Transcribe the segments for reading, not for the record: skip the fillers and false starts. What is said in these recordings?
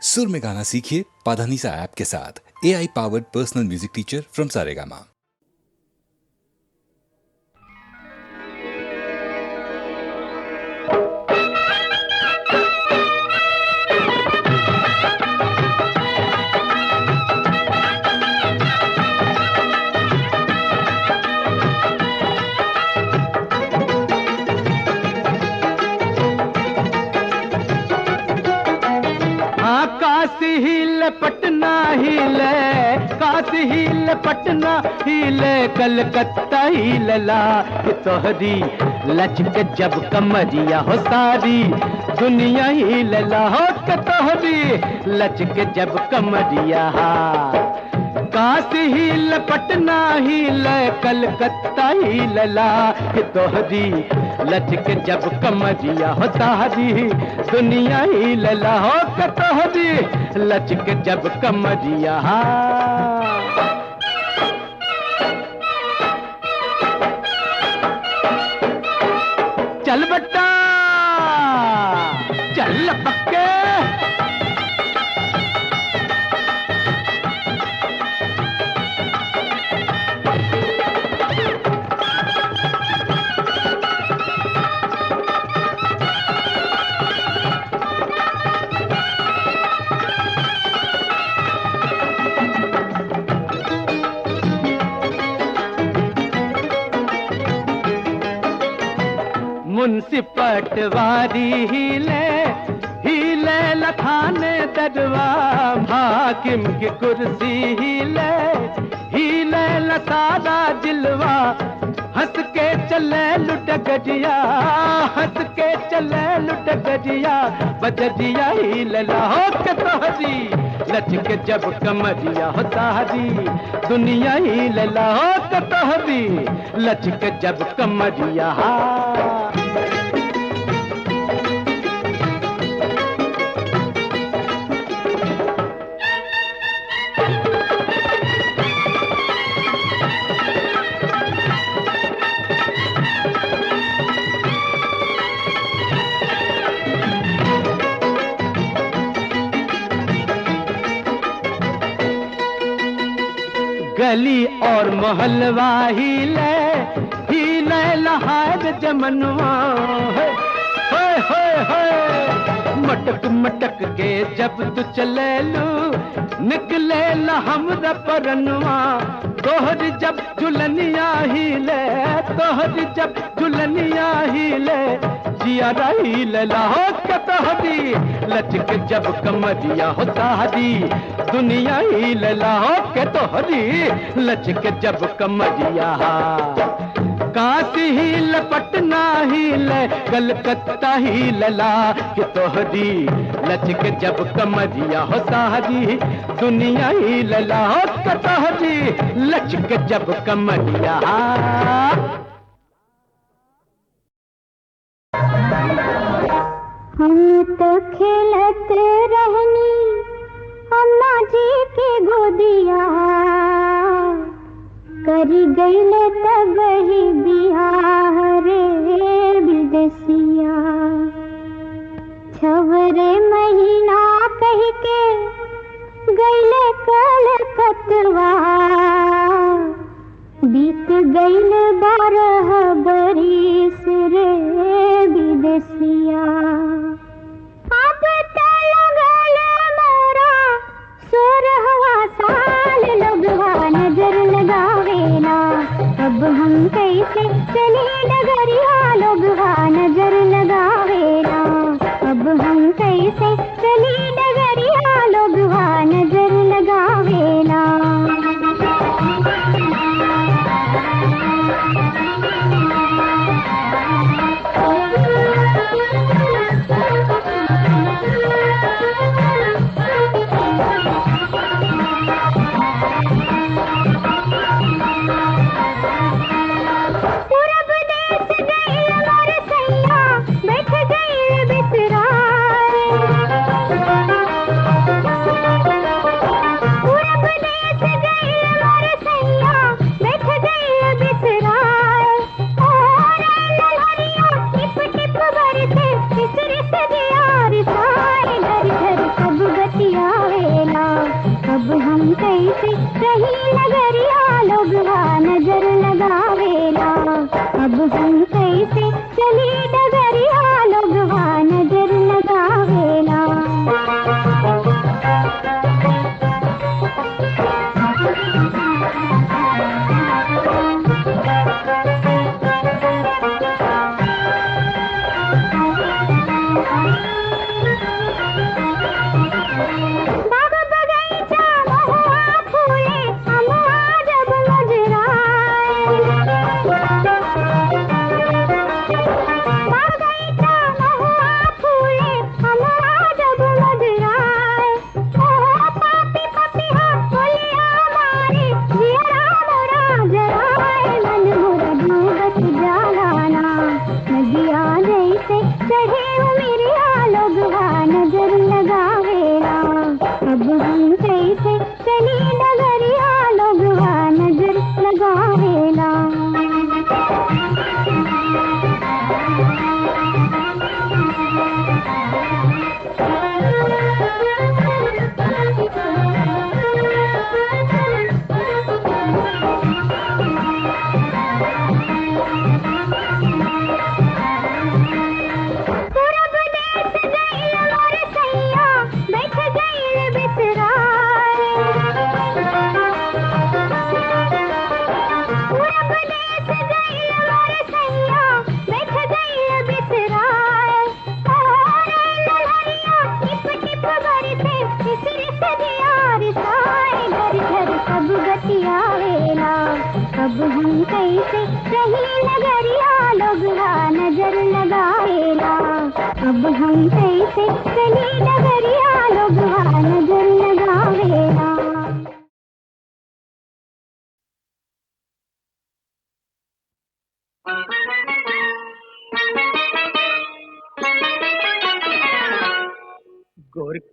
सुर में गाना सीखिए पाधानीसा ऐप के साथ। AI powered personal music teacher from Saregama. Patna हिले, काशी हिले, पटना हिले, कलकत्ता हिलला तोहरी लचक जब कमरिया हो सारी दुनिया हिलला हो के तोहरी लचक जब कमरिया। काशी हिले, पटना हिले, कलकत्ता हिलला तोहरी लचक जब कमरिया हो सारी दुनिया हिलला हो के तोहरी लचक जब कमरिया। चल बट्टा चल पक्के मुंशी पटवारी हिले, हिले लखाने दरवा, हाकिम की कुर्सी हिले, हिले लसादा जिलवा, हंस के चले लुट गजिया, हंस के चले लुट गजिया, बजजिया हिलला हो के तोहरी लचक जब कमरिया हो तारी दुनिया हिलला हो के तोहरी लचक जब कमरिया। गली और मोहल्ला हिले, हिले लहार जमनवा, मटक मटक के जब तू चले लू निकले ला हमरा परनवा, तोहर जब झुलनिया हिले, तोहर जब झुलनिया हिले, जिया रही लहो के तोहरी लचक जब कमरिया हो तारी दुनिया हिलला हो के तोहरी लचक जब कमरिया। काशी हिल, पटना हिले, कलकत्ता हिलला के तोहरी लचक जब कमरिया हो तारी दुनिया हिलला हो के तोहरी लचक जब कमरिया। हम तो खेलत रहनी अम्मा जी के गोदिया, करी गईल तब ही बिहार रे विदेसिया, छवरे महीना कह के गईल कलकतवा, बीत गईल 12 बरिस रे विदेसिया। अब तो लगल मोरा 16वां साल, लोगवा नजर लगावेला, अब हम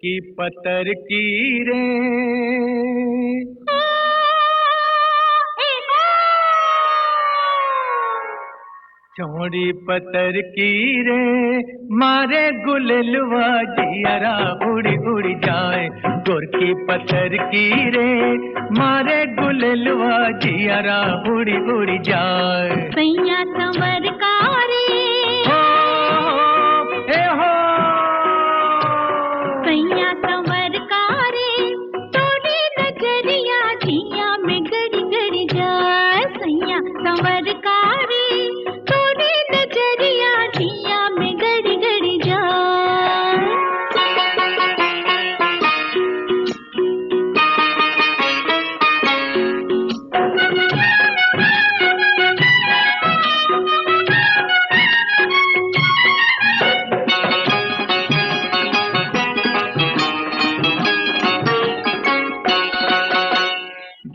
की पतर की रे चौड़ी पतर की रे मारे गुललवा जियरा उड़ी उड़ी जाए गोर की पतर की रे मारे गुललवा जियरा उड़ी उड़ी जाए सैया संवर कारी हो ए हो सैया संवर कारी तोड़ी नजरिया जिया में गड़ी गड़ी जाए सैया संवर कारी तोड़ी नजरिया जिया में गड़ी गड़ी जाए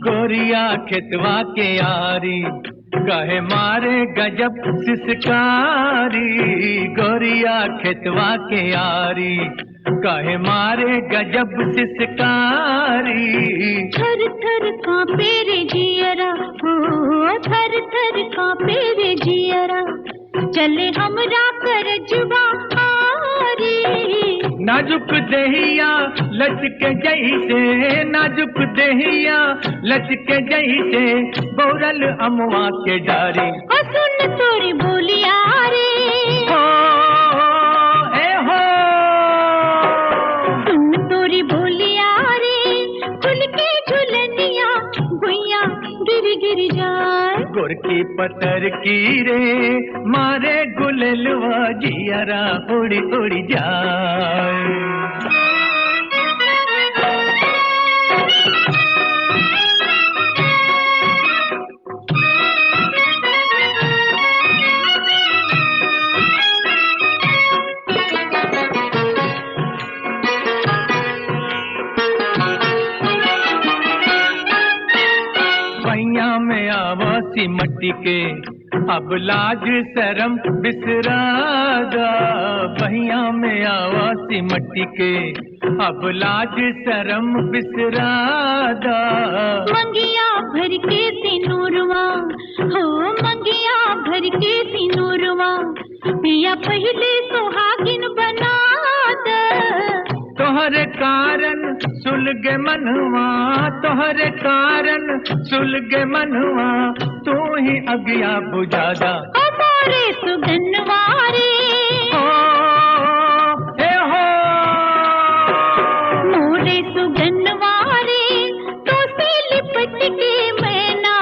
गोरिया खेतवा के यारी कहे मारे गजब सिसकारी गोरिया खेतवा के यारी कहे मारे गजब सिसकारी थर थर कांपे रे जियरा हो थर थर कांपे रे जियरा चले हमरा करजवा हारी नाजुक देहिया लचके जैसे नाजुक देहिया लचके जैसे बौरल अमवा के डारी ओ सुन तोरी बोलिया रे हो ए हो सुन तोरी बोलिया रे खुल के झुलनिया भुइया गिर गिर जाए गोर की पतर की रे मारे गुललवा जियरा उड़ी उड़ी जाए पैया में आवासी मट्टी के अब लाज शरम बिसरागा पैया में आवासी मट्टी के अब लाज शरम बिसरागा मंगिया भर के सिनूरवा हो मंगिया भर के सिनूरवा पिया पहले सुहागिन बना दे तोहरे कारण सुलगे मनवा तोहरे कारण सुलगे मनवा तू ही अगिया बुझादा हमारे सुगनवारे हो ए हो मोरे सुगनवारे तो से लिपट के मैना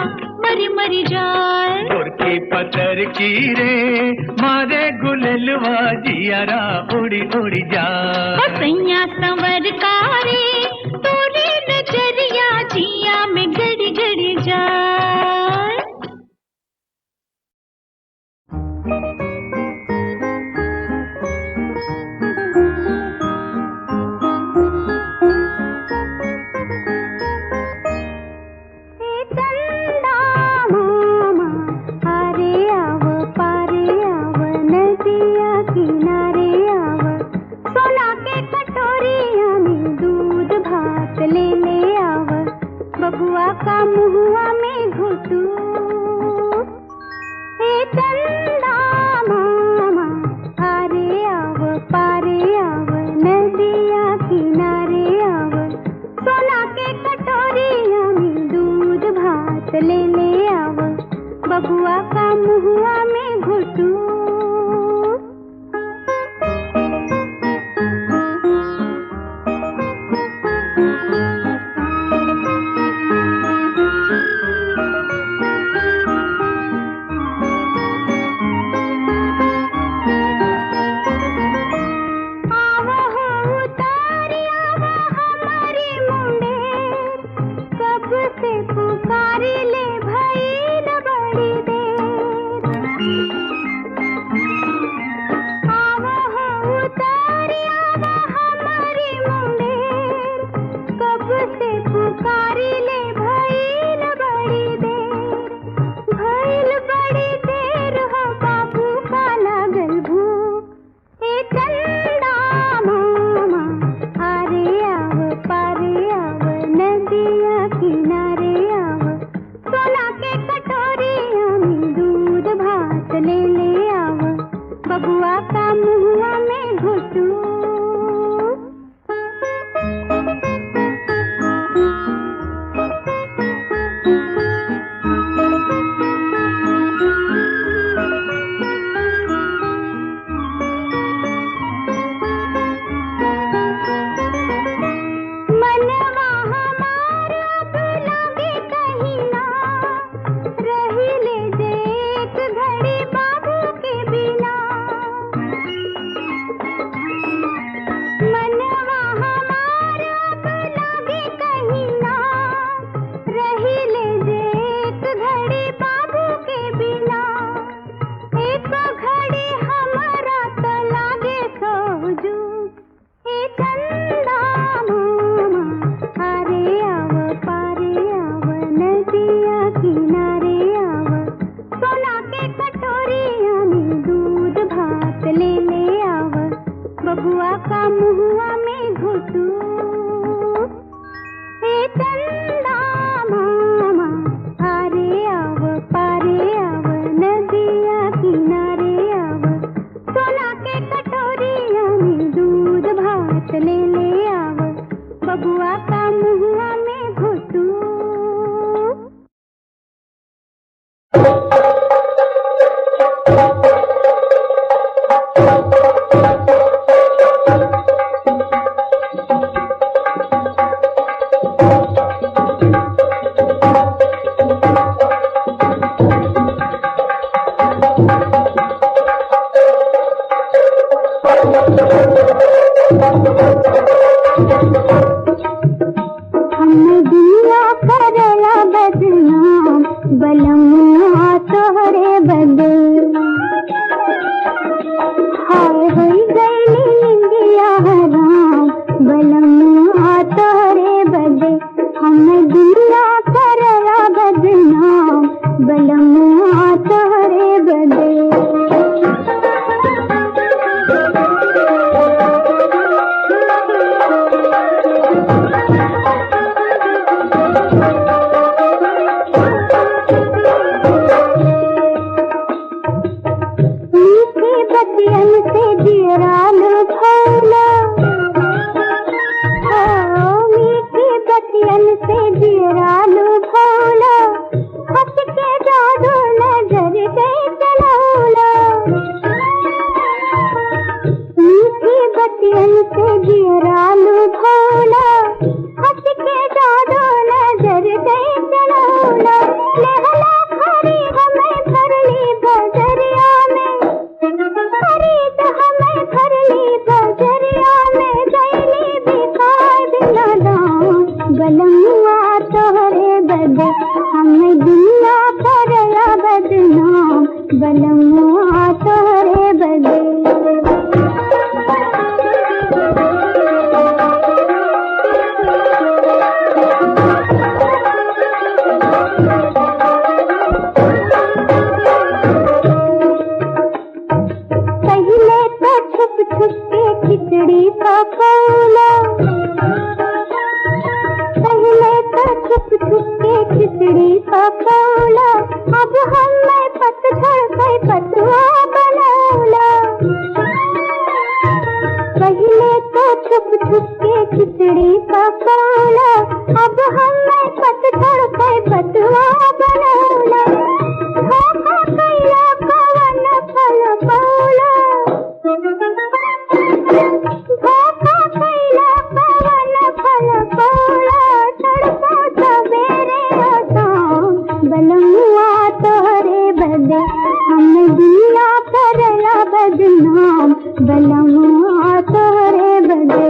मरी मरी जाए गोर की पतर की रे मारे गुललवा जियरा उड़ी उड़ी जाए सैया संवर कारी तोरी नजरिया जिया में गड़ी गड़ी जाए बबुआ का मुहुआ में घुटू हे चंदा मामा आरे आव पारे आव नदिया किनारे आव सोना के कटोरिया में दूध भात ले ले आव बबुआ का मुहुआ में घुटू हमें दुनिया करला बदनाम बलमुआ तोहरे बदे हाय होई गईली इंदिया हराम बलमुआ तोहरे बदे हमें दुनिया करला बदनाम बलमुआ तोहरे बदे बतियन से जियराल भौला मीठी बतियन से जियराल भौला हंस के जादू नजर गए चलौला मीठी बतियन से जियराल भौला हंस के जादू नजर गए चलौला लहला खरी हमें भरली बजरिया में खरीद हमें भरली बजरिया में गईली बिकाय बिना दाम बलमुआ तोहरे बदे हमें दुनिया करला बदनाम बलमुआ तोहरे बदे खिचड़ी पकौला पहले तो छुप छुप के खिचड़ी पकौला अब हमें पतझड़ पे पतुआ बनौला पहले तो छुप छुप के खिचड़ी पकौला अब हमें पतझड़ पे पतुआ बनौला धोखा कैला कवन फल पौला धोखा कैला कवन फल पौला तड़पो सवेरे शाम बलमुआ तोहरे बदे हम दुनिया करला बदनाम बलमुआ तोहरे बदे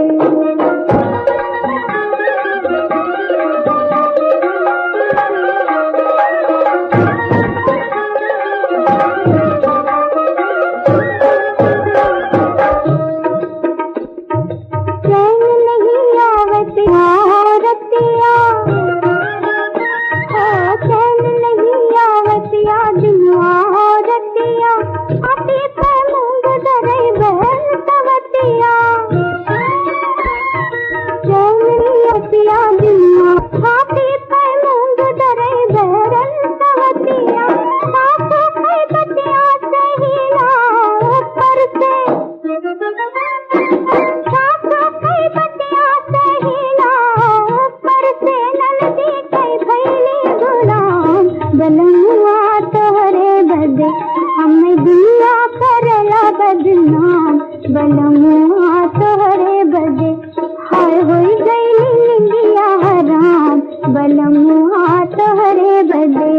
बलमुआ तोहरे बदे हमें दुनिया करला बदनाम बलमुआ तोहरे बदे हाय होई गईली इंदिया हराम बलमुआ तोहरे बदे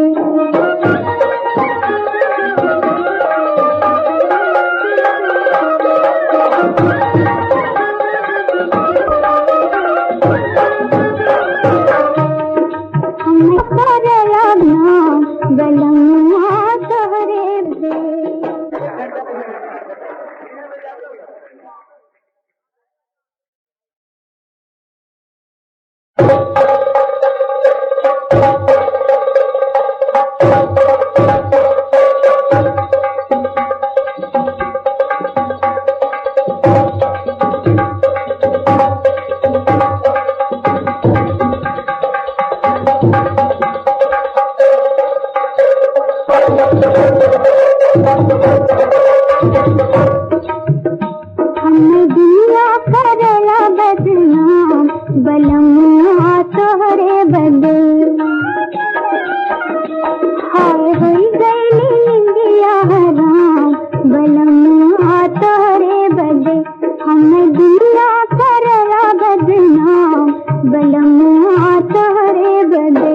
बलमुआ तोहरे बदे हमें दुनिया करला बदनाम बलमुआ तोहरे बदे हाय होई गईली इंदिया हराम बलमुआ तोहरे बदे हमें दुनिया करला बदनाम बलमुआ तोहरे बदे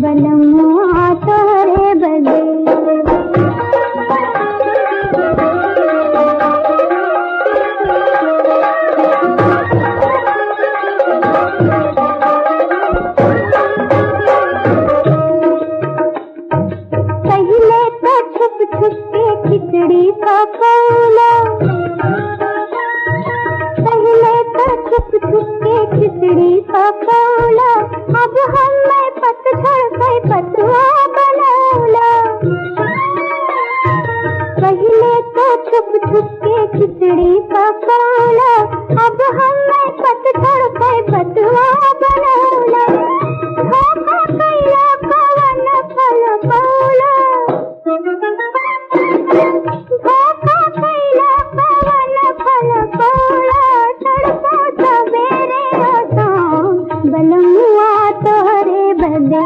बलमुआ तोरे बदे खिचड़ी पकौला पहले तो छुप छुप के खिचड़ी पकौला अब हमें पतझड़ पे पतुआ बनौला पहले तो छुप छुप के खिचड़ी पकौला अब हमें पतझड़ पे पतुआ बनौला धोखा कैला पवन फल पौला धोखा कैला पवन फल पौला तड़पो सवेरे शाम बलमुआ तोहरे बदे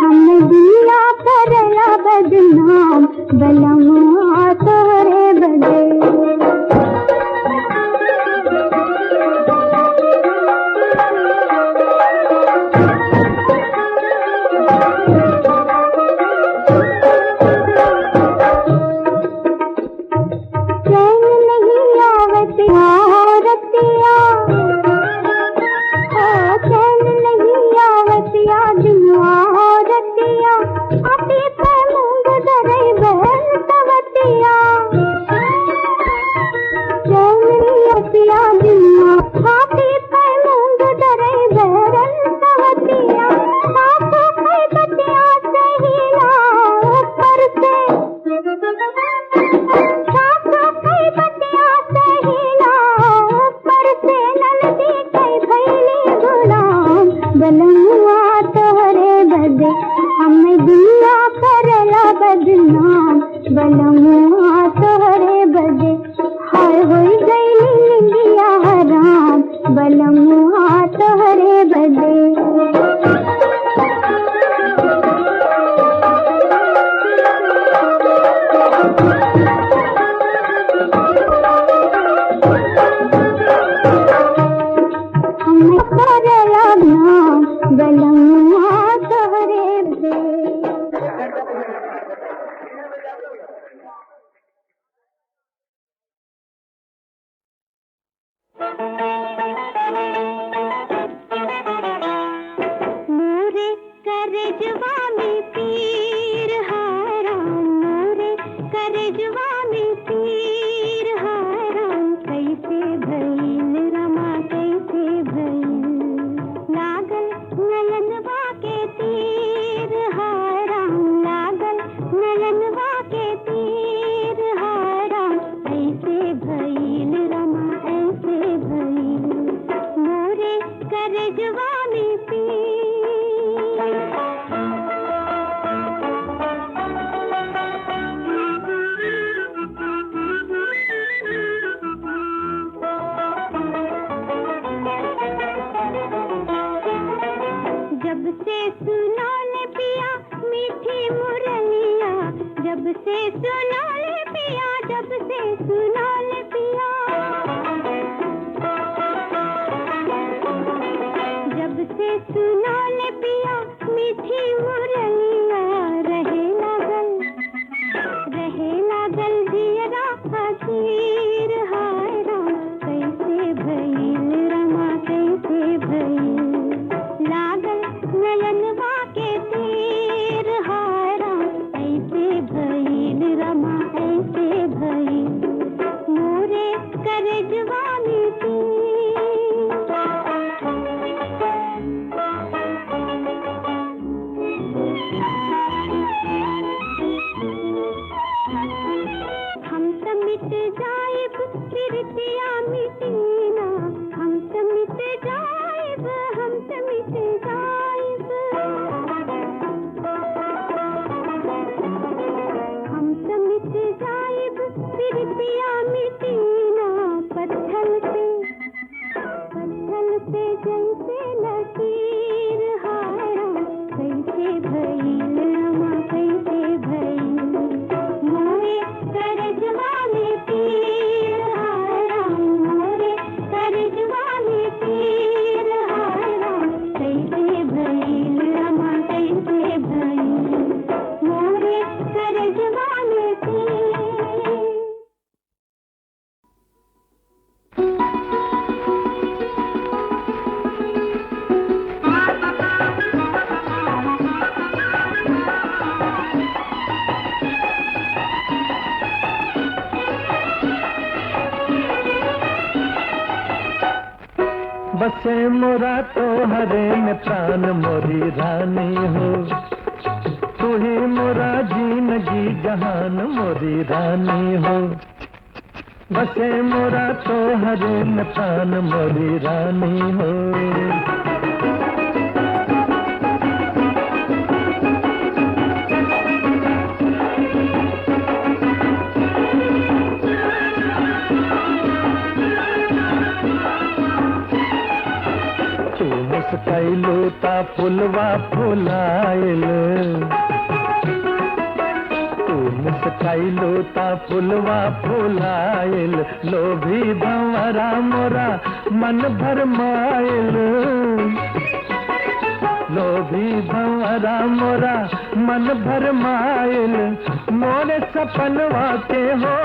हम दिया करला बदनाम बलमुआ तोहरे बदे बलमुआ तोहरे बदे हमें दिया करला बदनाम बलमुआ तोहरे बदे हाय होई गई निंदिया हराम बलमुआ तोहरे बदे बलमुआ तोहरे बदे मोरे करजवा में पीर हाराम मोरे करजवा में पीर हाराम कैसे भइल रमा कैसे भइल लागल नयनवा के तीर हाराम लागल नयनवा के तीर हाराम ऐसे भइल रमा ऐसे भइल मोरे करजवा में पीर जब से सुना ले पिया मीठी मुरलिया जब से सुना ले पिया जब से सुना ले पिया जब से सुना ले पिया मीठी मुरलिया रहे लागल दियरा हसीर हाय राम कैसे भइल रमा कैसे भइल लागल नयनवा के तीर हारा ऐसे भइल रमा ऐसे भइल मोरे करजवा में तीर बसे मोरा तो हरे में प्राण मोरी रानी हो, तू ही मोरा जिंदगी जहान मोरी रानी हो। बसे मोरा तो हरे में प्राण मोरी रानी हो। मुस्कैलू ता फुलवा फुलाइल, तू मुस्कैलू ता फुलवा फुलाइल, लोभी भंवरा मोरा मन भरमाइल, लोभी भंवरा मोरा मन भरमाइल। मोरे सपनवा के हो,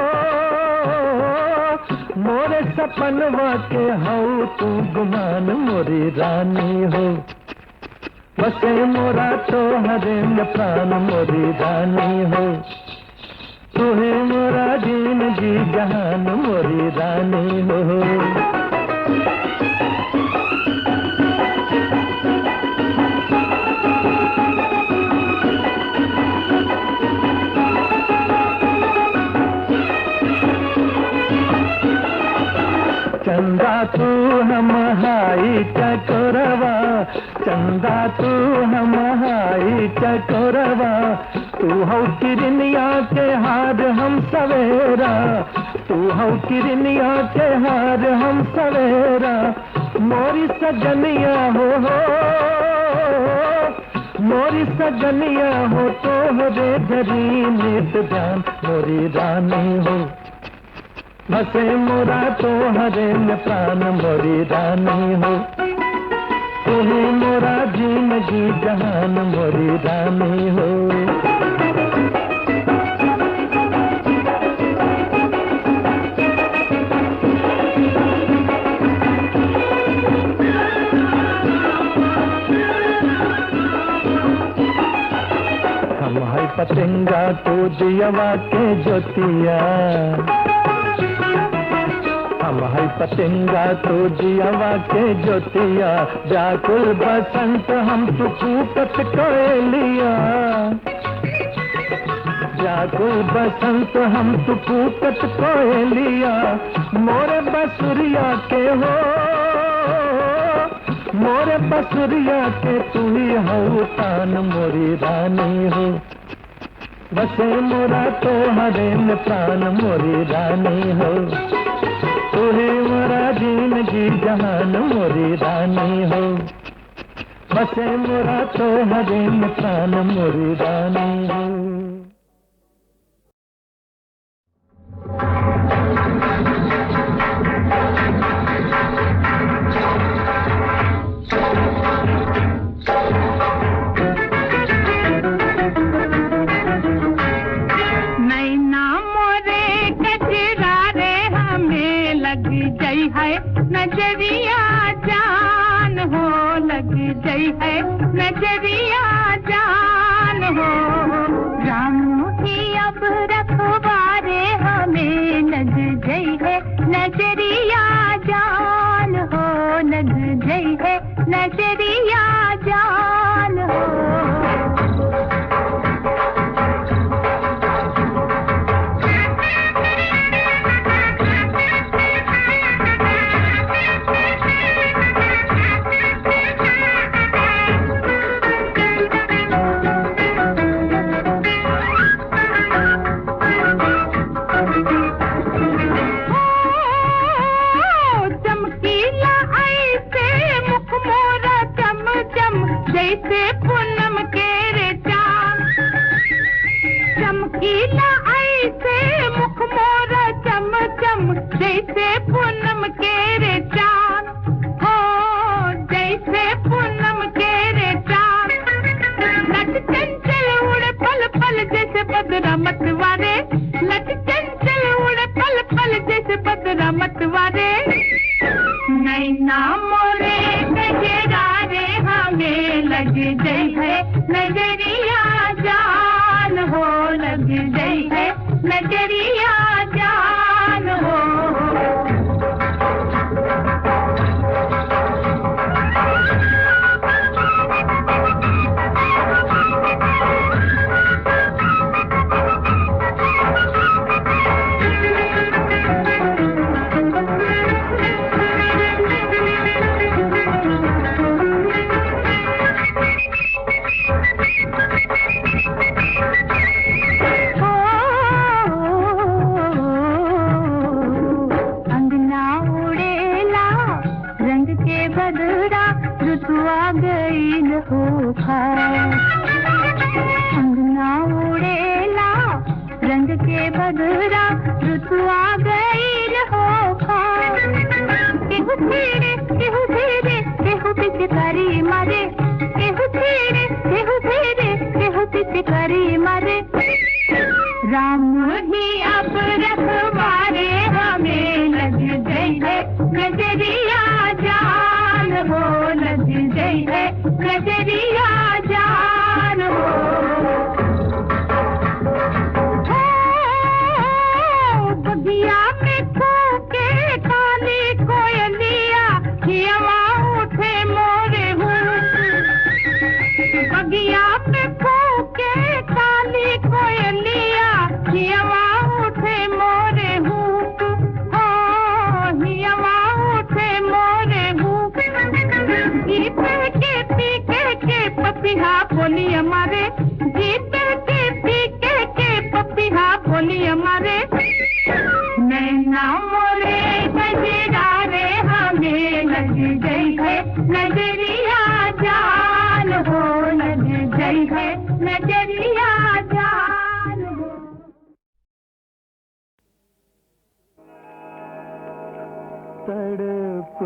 मोरे सपनवा के हऊ तू गुमान मोरी रानी हो। बसे मोरा तो हरे में प्राण मोरी रानी हो, तू ही मोरा जिंदगी जहान मोरी रानी हो। चंदा तू हम हाई चकोरवा, चंदा तू हम हाई चकोरवा, तू हो किरनिया के हार हम सवेरा, तू हो किरनिया के हार हम सवेरा। मोरी सजनिया हो, मोरी सजनिया हो, तो रे धरी नित ध्यान मोरी रानी हो। बसे मोरा तो हरे में प्राण मोरी रानी हो, तू ही मोरा जिंदगी जहान मोरी रानी हो। हम है पतंगा तो दियवा के ज्योतिया, हम है पतंगा तो जियावा के ज्योतिया, व्याकुल बसंत हम तो कूकत कोयलिया, व्याकुल बसंत हम तो कूकत कोयलिया। मोरे बसुरिया के हो, मोरे बसुरिया के तू ही हो तान मोरी रानी हो। बसे मोरा तो हरे में प्राण मोरी रानी हो, तू ही मोरा जिंदगी जहान मोरी रानी हो। बसे मोरा तो हरे में प्राण मोरी रानी हो। नजरिया जान हो, लग गई है नजरिया जान हो। रामू की अब रखवारे हमें लग गई है नजरिया जान हो, लग गई है नजरिया जान हो। जैसे पूनम के रे चांद, चमकीला ऐसे मुख मोरा चम चम, जैसे पूनम के रे चांद हो, जैसे पूनम के रे चांद। लट चंचल उड़े पल पल जैसे बदरा मतवारे, लट चंचल उड़े पल पल जैसे बदरा मतवारे। नैना मोरे नजरारे हमें लग गई है नजरिया जान हो, लग गई है नजरिया जान हो। अंगना उड़ेला रंग के बदरा ऋतु आ गई हो केहू धीरे केहू धीरे केहू पिचकारी मारे केहू धीरे केहू धीरे केहू पिचकारी मारे राम ही अब रखवारे हमें लग गई है नजरिया जान हो लग गई है नजरिया जान हो बगिया में खोके काली कोयलिया हियवा उठे मोरे हूँ बगिया में खोके काली कोयलिया हियवा उठे मोरे हूँ हियवा उठे मोरे हूँ गीत के पीके के पपिहा बोली हमारे गीत के पीके के पपिहा बोली हमारे नैना मोरे गजरा रे हमें लग गई है नजरिया जान हो लग गई है नजरिया जान हो तड़प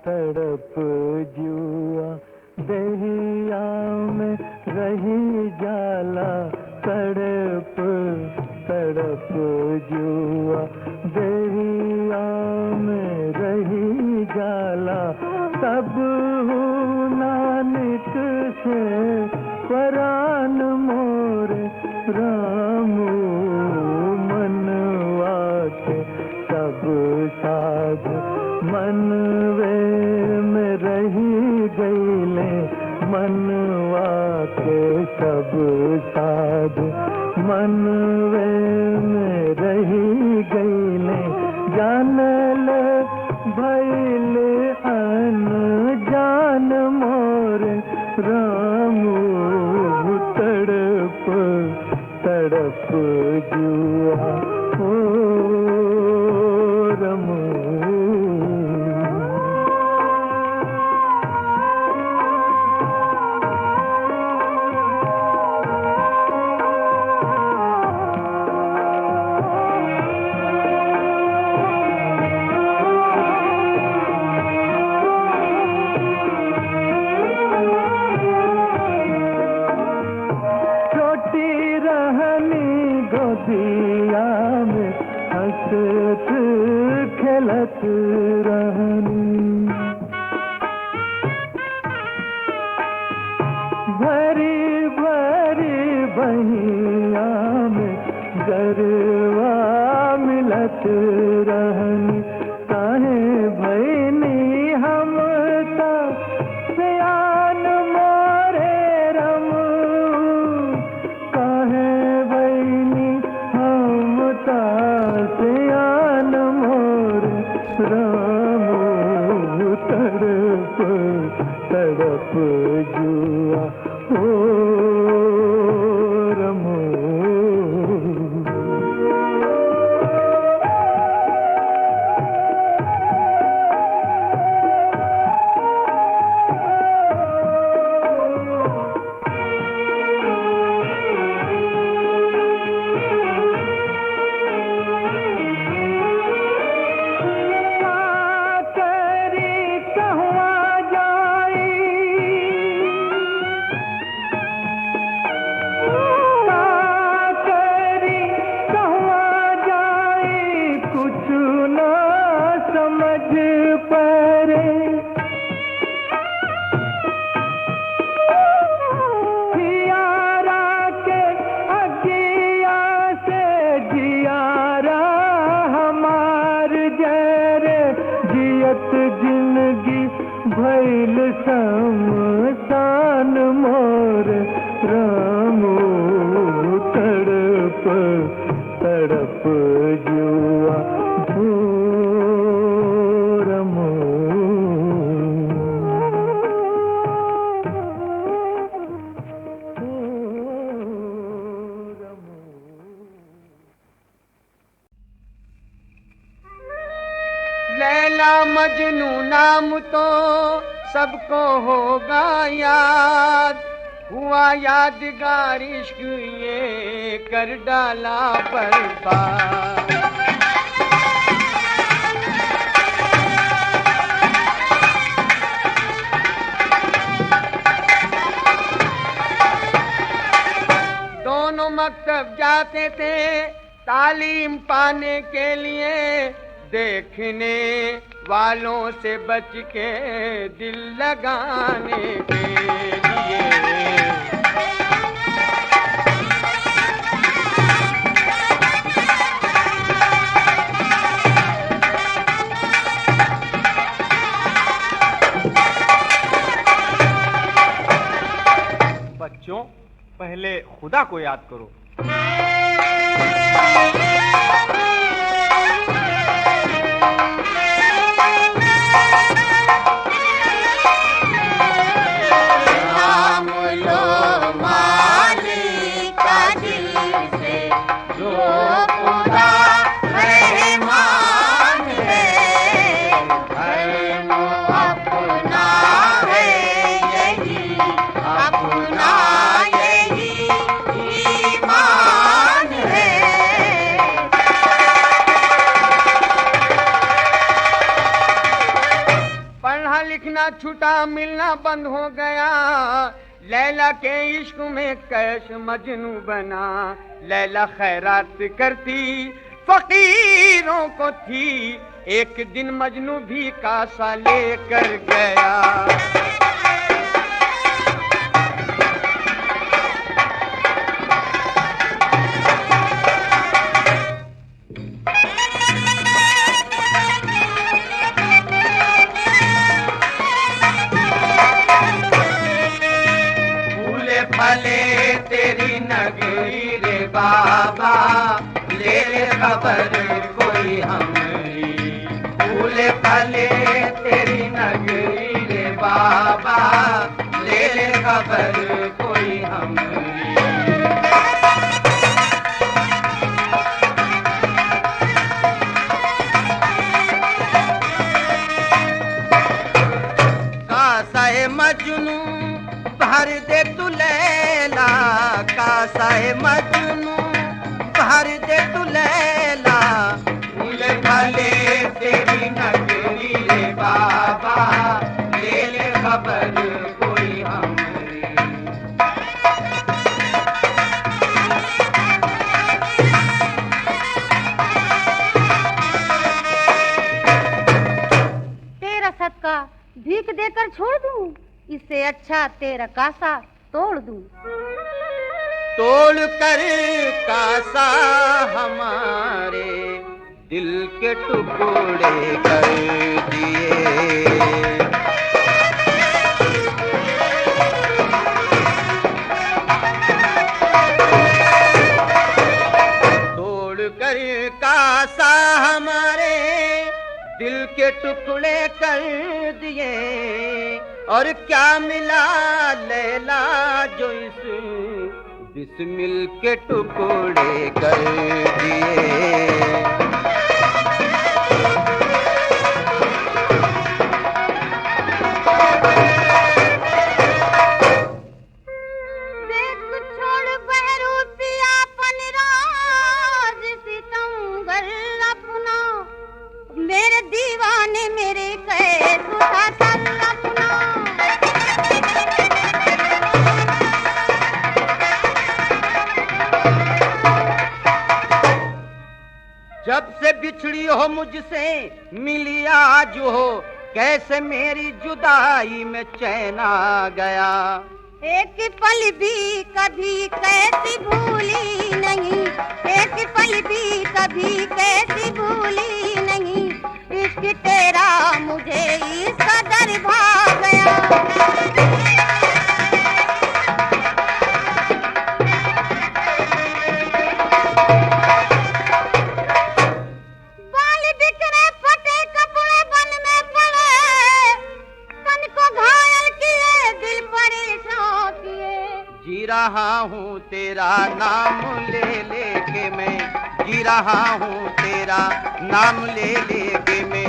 तड़प जुआ दहिया में रही जाला तड़प तड़प जुआ दहिया में रही जाला तब नानक से परान मोर राम मनवा के सब साध मनवे में रही गईले मनवा के सब साध मनवे में रही गईले जानल भइल अन जान मोर राम तड़प तड़प जुआ ओ रमू गोदिया में हंसत खेलत रहनी भरी भरी बहिया में गरवा मिलत रहनी काहे भैनी हम सयान मोरे रम काहे भैनी हम सयान मोर राम तड़प तड़प जुआ ओ रमो जिंदगी भैल समसान मोर राम तड़प तड़प जुआ रमो लैला मजनू नाम तो सबको होगा याद, हुआ यादगार इश्क ये कर डाला बर्बाद। दोनों मकतब जाते थे तालीम पाने के लिए, देखने वालों से बच के दिल लगाने के लिए। बच्चों, पहले खुदा को याद करो। छुटा मिलना बंद हो गया, लैला के इश्क में कैश मजनू बना। लैला खैरात करती फकीरों को थी, एक दिन मजनू भी कासा लेकर गया। भले तेरी नगरी रे बाबा, ले ले खबर कोई हमारी। फूले फले तेरी नगरी रे बाबा, ले ले खबर कोई हमारी। कासा है मजनू भर दे तू लैला, कासा है मजनू भर दे तू लैला। फूले फले तेरी नगरी रे बाबा, ले ले खबर कोई हमारी। तेरा सदका भीख देकर छोड़ दूं, इससे अच्छा तेरा कासा तोड़ दूं। तोड़ कर कासा हमारे दिल के टुकड़े कर दिए। तोड़ कर कासा हमारे दिल के टुकड़े कर दिए, और क्या मिला लैला जो इस बिस्मिल के टुकड़े कर दिए। मेरे दीवाने मेरे कैद उठाता अपना। जब से बिछड़ी हो मुझसे मिली आज हो, कैसे मेरी जुदाई में चैन आ गया। एक पल भी कभी कैसी भूली नहीं, एक पल भी कभी कैसी भूली नहीं। इश्क तेरा मुझे इस कदर भा गया। बाल बिखरे फटे कपड़े बन में पड़े, तन को घायल किए दिल परेशान किए। जी रहा हूँ तेरा नाम ले लेके मैं, जी रहा हूँ तेरा नाम ले लेके मैं।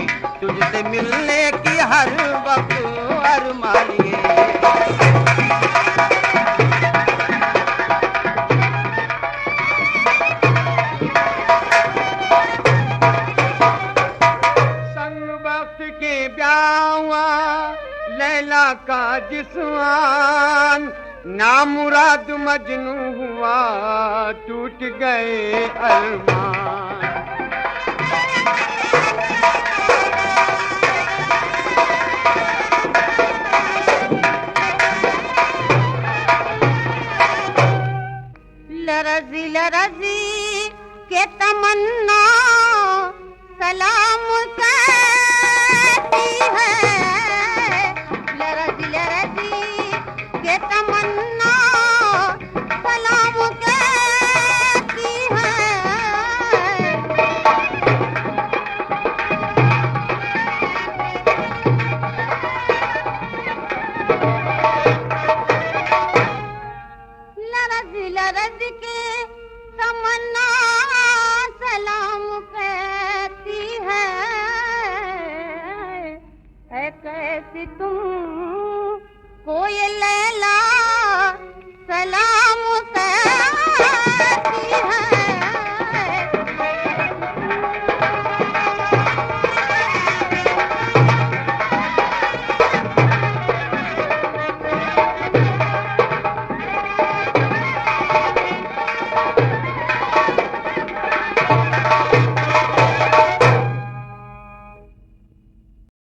तुझसे मिलने की हर वक्त अरमान ये। के ब्यावा लैला का जिस्मान नामुराद मजनू हुआ टूट गए अरमान। लरजी लरजी के तमन्ना सलाम कहती है, लरजी लरजी के तमन्ना सलाम कहती है। लरजी लरजी के तमन्ना सलाम कहती है कैसी तुम कोयल